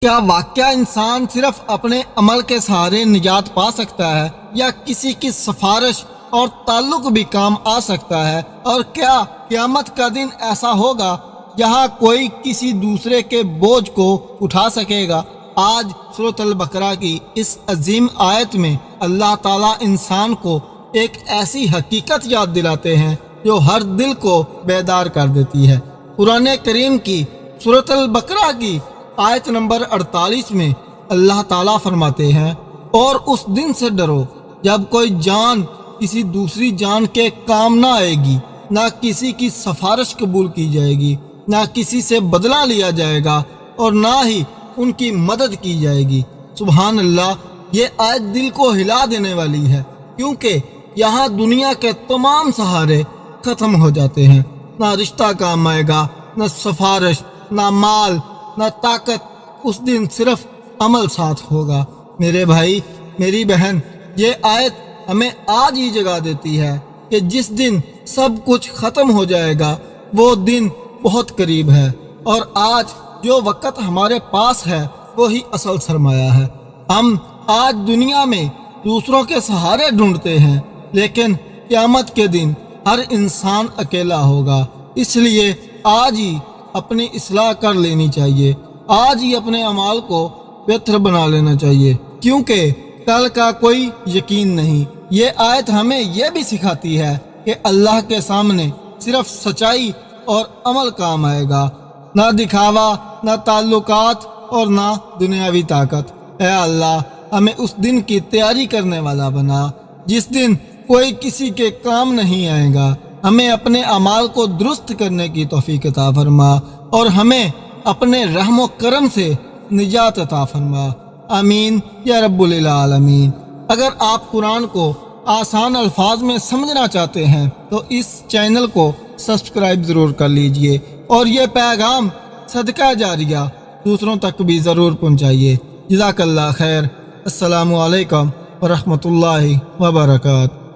کیا واقعہ انسان صرف اپنے عمل کے سہارے نجات پا سکتا ہے یا کسی کی سفارش اور تعلق بھی کام آ سکتا ہے؟ اور کیا قیامت کا دن ایسا ہوگا جہاں کوئی کسی دوسرے کے بوجھ کو اٹھا سکے گا؟ آج سورۃ البقرہ کی اس عظیم آیت میں اللہ تعالیٰ انسان کو ایک ایسی حقیقت یاد دلاتے ہیں جو ہر دل کو بیدار کر دیتی ہے۔ قرآن کریم کی سورۃ البقرہ کی آیت نمبر 48 میں اللہ تعالیٰ فرماتے ہیں، اور اس دن سے ڈرو جب کوئی جان کسی دوسری جان کے کام نہ آئے گی، نہ کسی کی سفارش قبول کی جائے گی، نہ کسی سے بدلہ لیا جائے گا، اور نہ ہی ان کی مدد کی جائے گی۔ سبحان اللہ، یہ آیت دل کو ہلا دینے والی ہے، کیونکہ یہاں دنیا کے تمام سہارے ختم ہو جاتے ہیں۔ نہ رشتہ کام آئے گا، نہ سفارش، نہ مال، نہ طاقت۔ اس دن صرف عمل ساتھ ہوگا۔ میرے بھائی، میری بہن، یہ آیت ہمیں آج ہی جگا دیتی ہے کہ جس دن سب کچھ ختم ہو جائے گا وہ دن بہت قریب ہے، اور آج جو وقت ہمارے پاس ہے وہی اصل سرمایہ ہے۔ ہم آج دنیا میں دوسروں کے سہارے ڈھونڈتے ہیں، لیکن قیامت کے دن ہر انسان اکیلا ہوگا۔ اس لیے آج ہی اپنی اصلاح کر لینی چاہیے، آج ہی اپنے اعمال کو بہتر بنا لینا چاہیے، کیونکہ کل کا کوئی یقین نہیں۔ یہ آیت ہمیں یہ بھی سکھاتی ہے کہ اللہ کے سامنے صرف سچائی اور عمل کام آئے گا، نہ دکھاوا، نہ تعلقات اور نہ دنیاوی طاقت۔ اے اللہ، ہمیں اس دن کی تیاری کرنے والا بنا جس دن کوئی کسی کے کام نہیں آئے گا۔ ہمیں اپنے اعمال کو درست کرنے کی توفیق عطا فرما، اور ہمیں اپنے رحم و کرم سے نجات عطا فرما۔ آمین یا رب العالمین۔ اگر آپ قرآن کو آسان الفاظ میں سمجھنا چاہتے ہیں تو اس چینل کو سبسکرائب ضرور کر لیجئے، اور یہ پیغام صدقہ جاریہ دوسروں تک بھی ضرور پہنچائیے۔ جزاک اللہ خیر۔ السلام علیکم ورحمۃ اللہ وبرکاتہ۔